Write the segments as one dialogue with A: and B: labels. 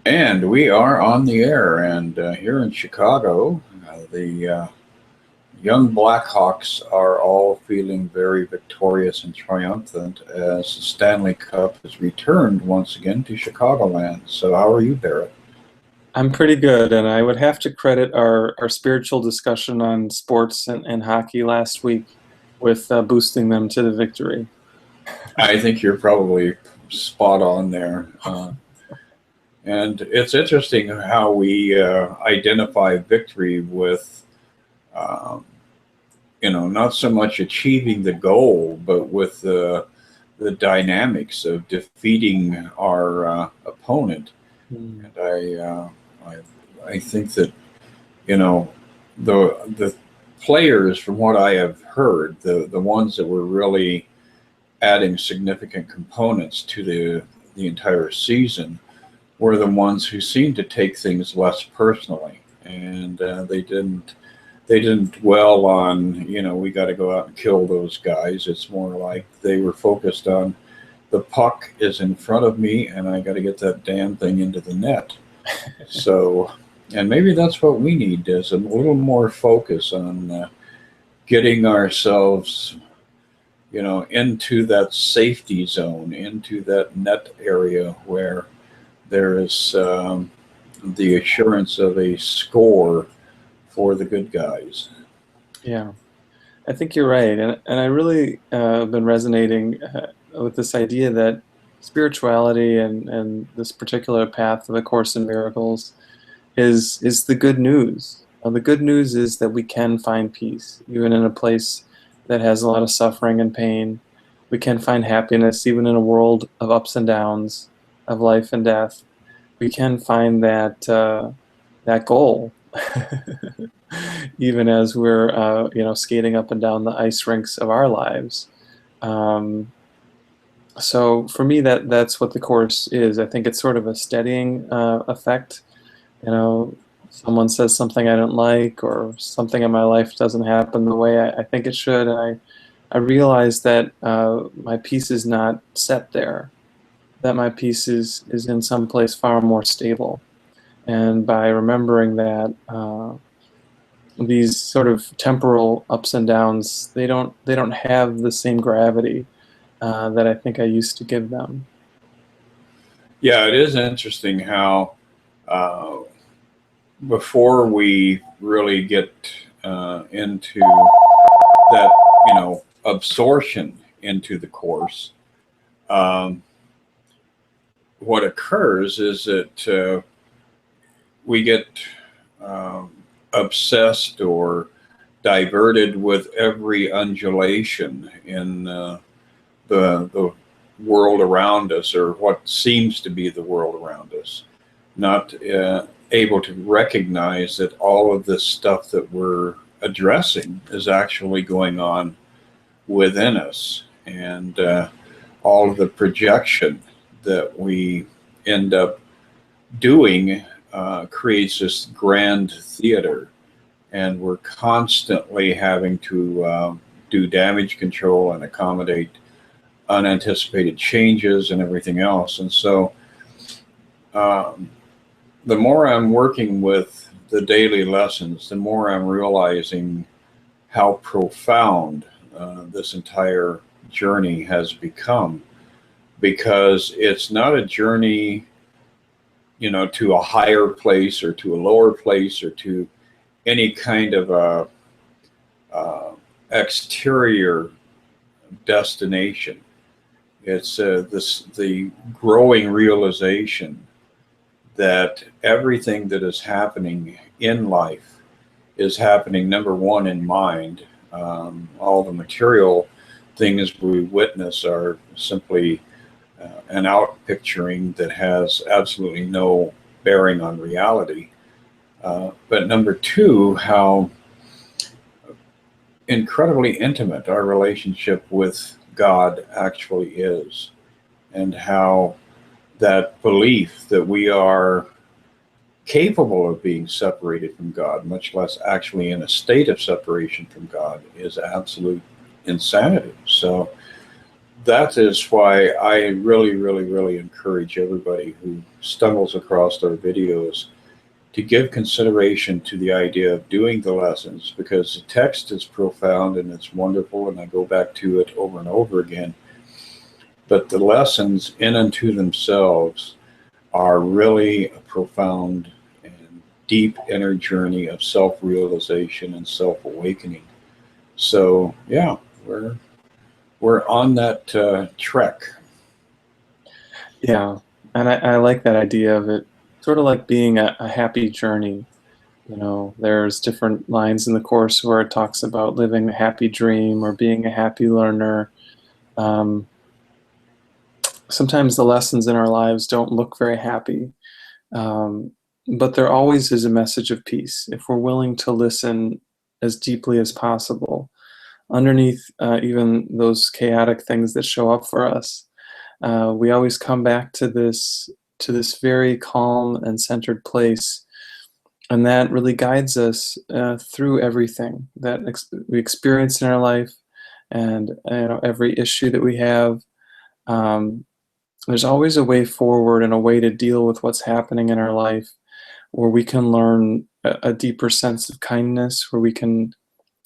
A: And we are on the air, and here in Chicago, the young Blackhawks are all feeling very victorious and triumphant as the Stanley Cup has returned once again to Chicagoland. So, how are you, Barrett?
B: I'm pretty good, and I would have to credit our spiritual discussion on sports and hockey last week with boosting them to the victory.
A: I think you're probably spot on there. And it's interesting how we identify victory with, um, not so much achieving the goal, but with the dynamics of defeating our opponent.
B: Hmm.
A: And I, I think that you know the players, from what I have heard, the ones that were really adding significant components to the entire season were the ones who seemed to take things less personally, and they didn't dwell on, we got to go out and kill those guys. It's more like they were focused on the puck is in front of me and I got to get that damn thing into the net. So, and maybe that's what we need is a little more focus on getting ourselves, into that safety zone, into that net area where there is the assurance of a score for the good guys.
B: Yeah, I think you're right, and I really have been resonating with this idea that spirituality and this particular path of A Course in Miracles is the good news. The good news is that we can find peace even in a place that has a lot of suffering and pain. We can find happiness even in a world of ups and downs, of life and death. We can find that goal, even as we're skating up and down the ice rinks of our lives. Um, so for me, that's what the course is. I think it's sort of a steadying effect. Someone says something I don't like, or something in my life doesn't happen the way I think it should, and I realize that my peace is not set there. That my peace is in some place far more stable. And by remembering that, these sort of temporal ups and downs, they don't have the same gravity that I think I used to give them.
A: Yeah, it is interesting how uh, before we really get into that, absorption into the course, um, what occurs is that we get um, obsessed or diverted with every undulation in the world around us, or what seems to be the world around us, not able to recognize that all of this stuff that we're addressing is actually going on within us, and all of the projection that we end up doing creates this grand theater, and we're constantly having to do damage control and accommodate unanticipated changes and everything else. And so, um, the more I'm working with the daily lessons, the more I'm realizing how profound this entire journey has become, because it's not a journey, to a higher place or to a lower place or to any kind of a exterior destination. It's the growing realization that everything that is happening in life is happening, number one, in mind. All the material things we witness are simply an outpicturing that has absolutely no bearing on reality. But number two, how incredibly intimate our relationship with God actually is, and how that belief that we are capable of being separated from God, much less actually in a state of separation from God, is absolute insanity. So, that is why I really, really, really encourage everybody who stumbles across our videos to give consideration to the idea of doing the lessons, because the text is profound and it's wonderful, and I go back to it over and over again. But the lessons in and to themselves are really a profound and deep inner journey of self-realization and self-awakening. So yeah, we're on that trek.
B: Yeah, and I like that idea of it, sort of like being a happy journey. You know, there's different lines in the course where it talks about living a happy dream or being a happy learner. Um, Sometimes the lessons in our lives don't look very happy, um, but there always is a message of peace if we're willing to listen as deeply as possible. Underneath even those chaotic things that show up for us, we always come back to this very calm and centered place, and that really guides us through everything that we experience in our life, and every issue that we have. Um, there's always a way forward and a way to deal with what's happening in our life, where we can learn a deeper sense of kindness, where we can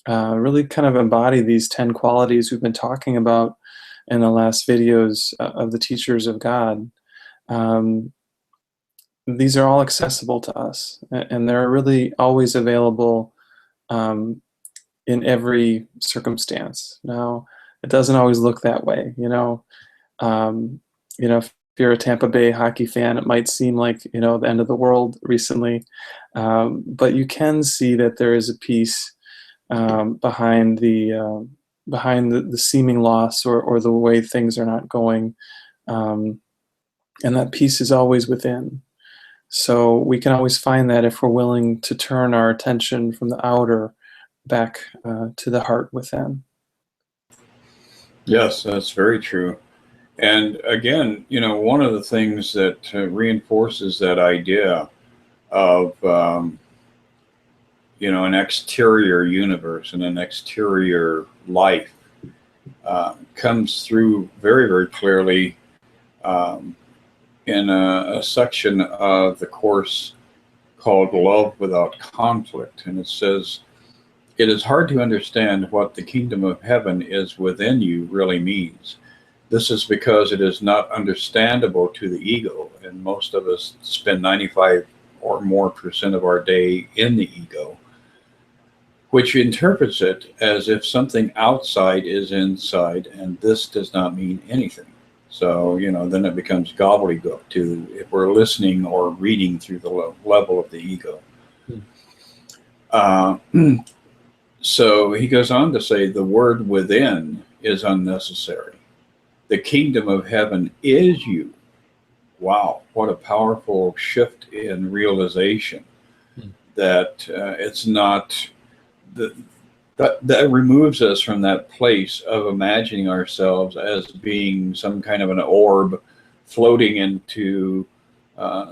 B: really kind of embody these 10 qualities we've been talking about in the last videos of the teachers of God. Um, these are all accessible to us, and they're really always available um, in every circumstance. Now, it doesn't always look that way, you know. If you're a Tampa Bay hockey fan, it might seem like the end of the world recently, but you can see that there is a peace behind the seeming loss, or the way things are not going, um, and that peace is always within. So we can always find that if we're willing to turn our attention from the outer back to the heart within.
A: Yes, that's very true. And again, one of the things that reinforces that idea of an exterior universe and an exterior life comes through very, very clearly um, in a section of the course called Love Without Conflict. And it says, "It is hard to understand what the kingdom of heaven is within you really means. This is because it is not understandable to the ego, and most of us spend 95 or more percent of our day in the ego, which interprets it as if something outside is inside, and this does not mean anything." So, then it becomes gobbledygook to if we're listening or reading through the level of the ego.
B: Hmm.
A: Uh, so he goes on to say the word within is unnecessary. The kingdom of heaven is you. Wow, what a powerful shift in realization that it's not that removes us from that place of imagining ourselves as being some kind of an orb floating into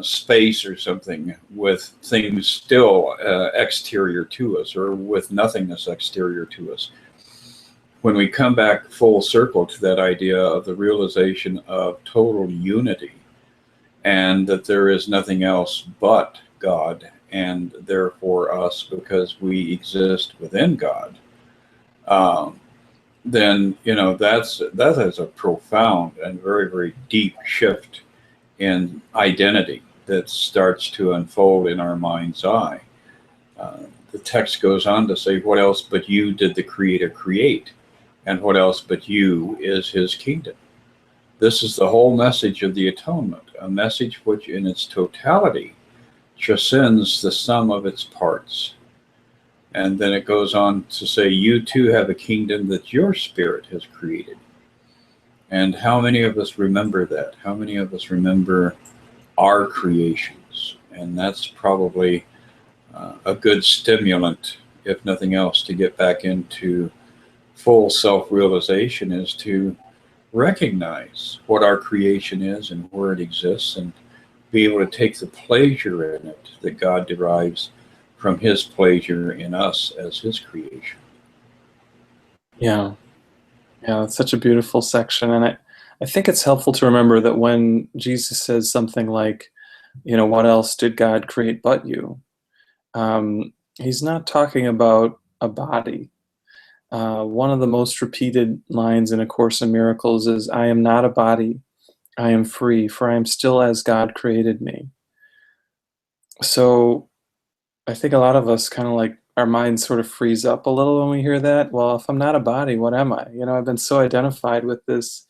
A: space or something, with things still exterior to us, or with nothingness exterior to us. When we come back full circle to that idea of the realization of total unity, and that there is nothing else but God, and therefore us, because we exist within God, then that is a profound and very, very deep shift in identity that starts to unfold in our mind's eye. The text goes on to say, "What else but you did the Creator create? And what else but you is his kingdom?" This is the whole message of the atonement, a message which in its totality transcends the sum of its parts. And then it goes on to say, "You too have a kingdom that your spirit has created." And how many of us remember that? How many of us remember our creations? And that's probably a good stimulant, if nothing else, to get back into full self-realization, is to recognize what our creation is and where it exists, and be able to take the pleasure in it that God derives from his pleasure in us as his creation.
B: Yeah. Yeah, it's such a beautiful section, and I think it's helpful to remember that when Jesus says something like, what else did God create but you? He's not talking about a body. One of the most repeated lines in A Course in Miracles is, "I am not a body, I am free, for I am still as God created me." So I think a lot of us kind of like our minds sort of freeze up a little when we hear that. Well, if I'm not a body, what am I? I've been so identified with this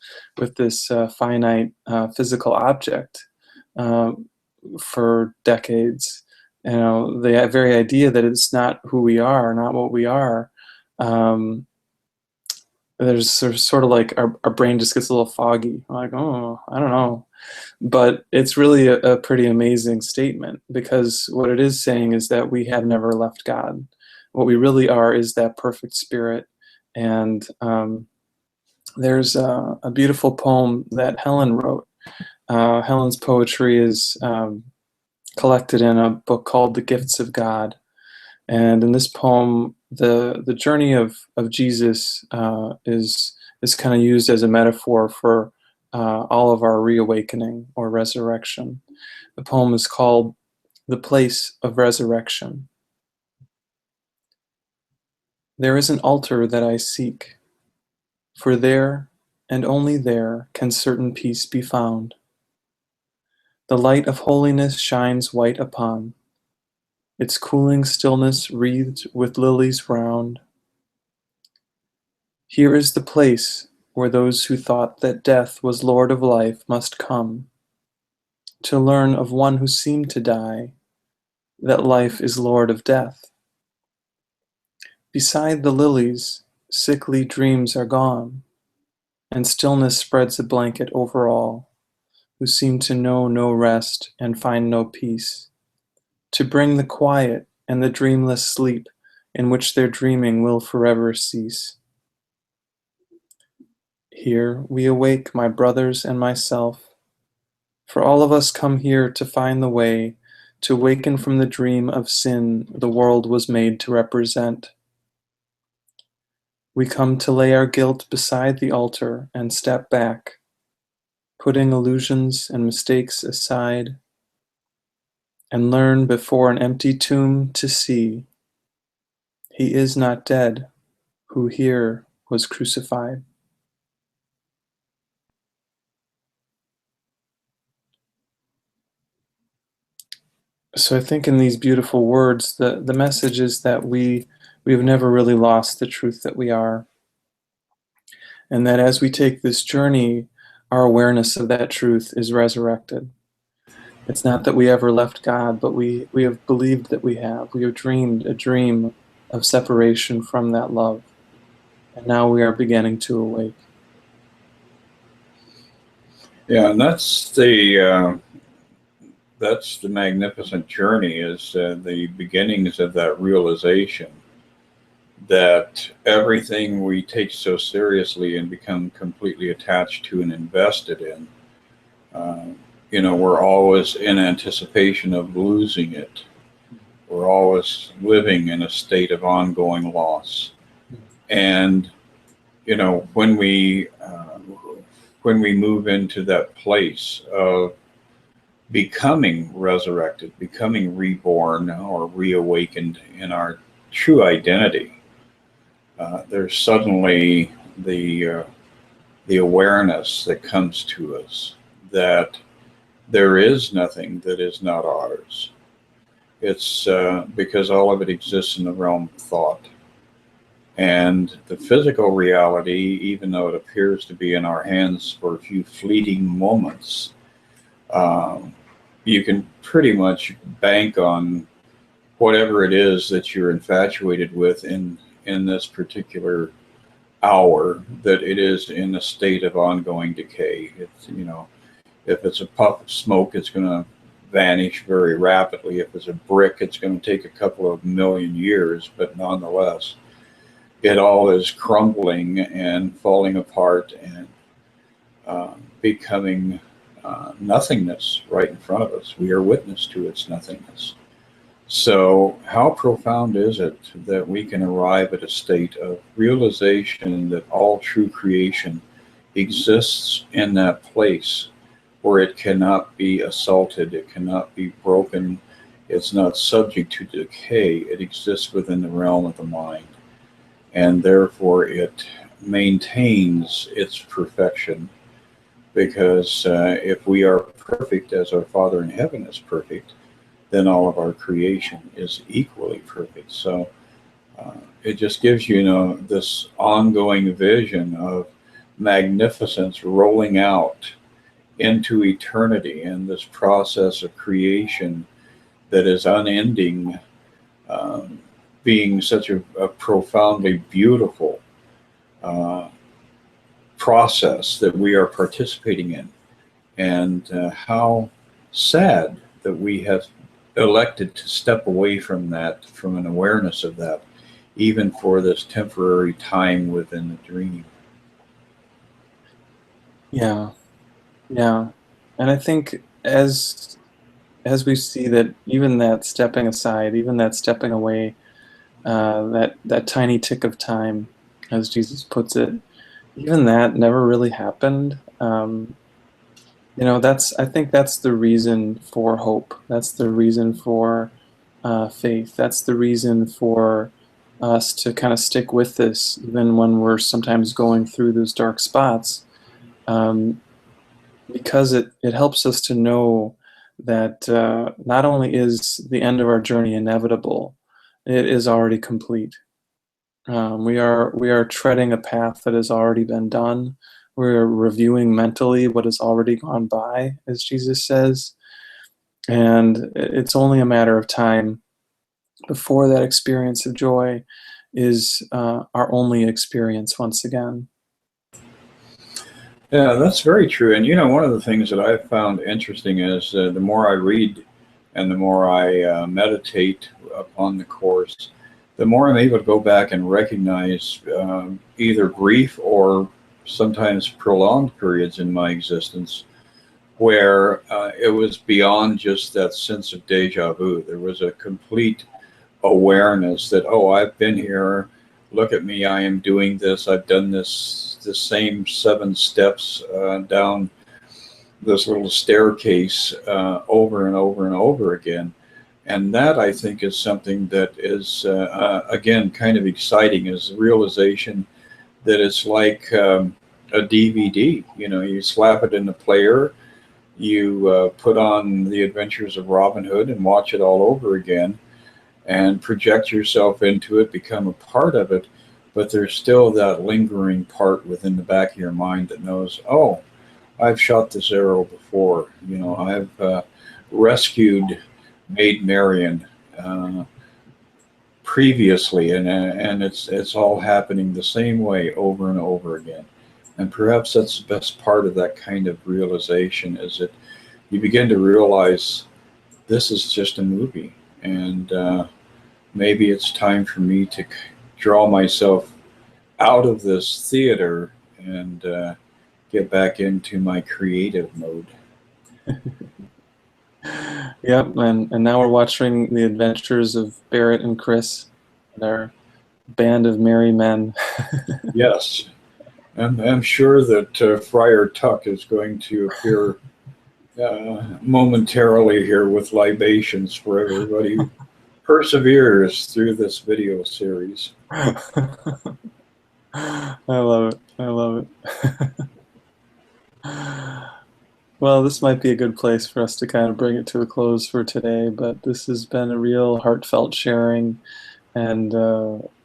B: finite physical object um, for decades. The very idea that it's not who we are, not what we are. Um, there's sort of like our brain just gets a little foggy. Like, oh, I don't know. But it's really a pretty amazing statement, because what it is saying is that we have never left God. What we really are is that perfect spirit. And there's a beautiful poem that Helen wrote. Helen's poetry is collected in a book called The Gifts of God. And in this poem, the journey of Jesus is kind of used as a metaphor for all of our reawakening or resurrection. The poem is called "The Place of Resurrection." There is an altar that I seek, for there, and only there, can certain peace be found. The light of holiness shines white upon, its cooling stillness wreathed with lilies round. Here is the place where those who thought that death was lord of life must come, to learn of one who seemed to die, that life is lord of death. Beside the lilies, sickly dreams are gone, and stillness spreads a blanket over all, who seem to know no rest and find no peace, to bring the quiet and the dreamless sleep in which their dreaming will forever cease. Here we awake, my brothers and myself, for all of us come here to find the way to waken from the dream of sin the world was made to represent. We come to lay our guilt beside the altar and step back, putting illusions and mistakes aside, and learn before an empty tomb to see he is not dead who here was crucified. So I think in these beautiful words, the message is that we've never really lost the truth that we are. And that as we take this journey, our awareness of that truth is resurrected. It's not that we ever left God, but we have believed that we have. We have dreamed a dream of separation from that love. And now we are beginning to awake.
A: Yeah, and that's the magnificent journey, is the beginnings of that realization that everything we take so seriously and become completely attached to and invested in, uh, we're always in anticipation of losing it. We're always living in a state of ongoing loss. And, when we move into that place of becoming resurrected, becoming reborn or reawakened in our true identity, there's suddenly the awareness that comes to us that there is nothing that is not ours. It's because all of it exists in the realm of thought. And the physical reality, even though it appears to be in our hands for a few fleeting moments, um, you can pretty much bank on whatever it is that you're infatuated with in this particular hour, that it is in a state of ongoing decay. It's, if it's a puff of smoke, it's going to vanish very rapidly. If it's a brick, it's going to take a couple of million years, but nonetheless, it all is crumbling and falling apart and becoming nothingness right in front of us. We are witness to its nothingness. So, how profound is it that we can arrive at a state of realization that all true creation exists in that place where it cannot be assaulted, it cannot be broken, it's not subject to decay, it exists within the realm of the mind, and therefore it maintains its perfection. Because if we are perfect as our Father in heaven is perfect, then all of our creation is equally perfect. So it just gives you, this ongoing vision of magnificence rolling out into eternity and this process of creation that is unending, um, being such a profoundly beautiful uh, process that we are participating in, and how sad that we have elected to step away from that, from an awareness of that, even for this temporary time within the dream.
B: Yeah, yeah. And I think as we see that even that stepping aside, even that stepping away, that tiny tick of time, as Jesus puts it, even that never really happened. That's I think that's the reason for hope. That's the reason for faith. That's the reason for us to kind of stick with this, even when we're sometimes going through those dark spots, um, because it helps us to know that not only is the end of our journey inevitable, it is already complete. We are treading a path that has already been done. We're reviewing mentally what has already gone by, as Jesus says, and it's only a matter of time before that experience of joy is our only experience once again.
A: Yeah, that's very true. And one of the things that I've found interesting is the more I read and the more I meditate upon the Course, the more I'm able to go back and recognize either grief or sometimes prolonged periods in my existence where it was beyond just that sense of deja vu. There was a complete awareness that, oh, I've been here. Look at me. I am doing this. I've done the same 7 steps down this little staircase over and over and over again. And that, I think, is something that is, again, kind of exciting, is the realization that it's like a DVD. You slap it in the player, you put on The Adventures of Robin Hood and watch it all over again and project yourself into it, become a part of it. But there's still that lingering part within the back of your mind that knows, oh, I've shot this arrow before. I've rescued Maid Marian previously, and it's all happening the same way over and over again. And perhaps that's the best part of that kind of realization, is that you begin to realize this is just a movie, and maybe it's time for me to draw myself out of this theater and get back into my creative mode.
B: Yep, and now we're watching the adventures of Barrett and Chris, their band of merry men.
A: Yes, and I'm sure that Friar Tuck is going to appear momentarily here with libations for everybody who perseveres through this video series.
B: I love it. I love it. Well, this might be a good place for us to kind of bring it to a close for today, but this has been a real heartfelt sharing, and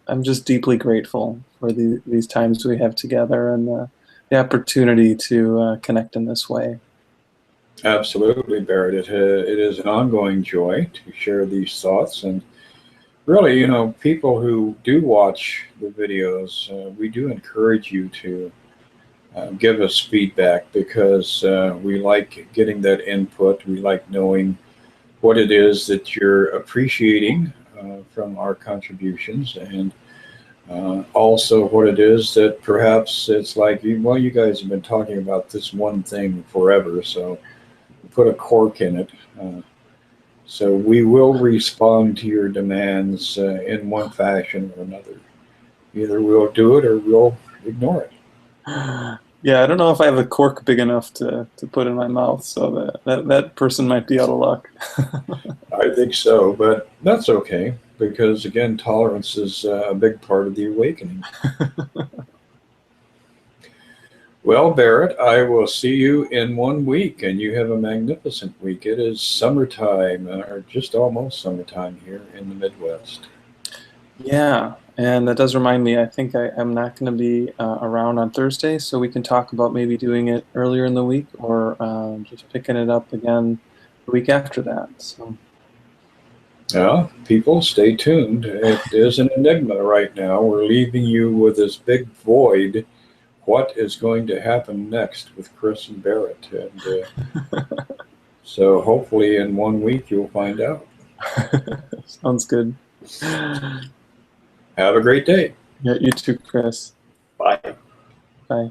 B: I'm just deeply grateful for these times we have together and the opportunity to connect in this way.
A: Absolutely, Barrett. It is an ongoing joy to share these thoughts. And really, people who do watch the videos, we do encourage you to give us feedback, because we like getting that input. We like knowing what it is that you're appreciating from our contributions, and also what it is that perhaps it's like, well, you guys have been talking about this one thing forever, so put a cork in it. So we will respond to your demands in one fashion or another. Either we'll do it or we'll ignore it.
B: Yeah, I don't know if I have a cork big enough to put in my mouth, so that person might be out of luck.
A: I think so, but that's okay because again, tolerance is a big part of the awakening. Well, Barrett, I will see you in 1 week, and you have a magnificent week. It is summertime, or just almost summertime here in the Midwest.
B: Yeah, and that does remind me, I think I'm not going to be around on Thursday, so we can talk about maybe doing it earlier in the week or just picking it up again the week after that. So,
A: Now, people, stay tuned. It is an enigma right now. We're leaving you with this big void. What is going to happen next with Chris and Barrett? And so hopefully in 1 week you'll find out.
B: sounds good. Yeah,
A: Have a great day.
B: you too, Chris.
A: Bye.
B: Bye.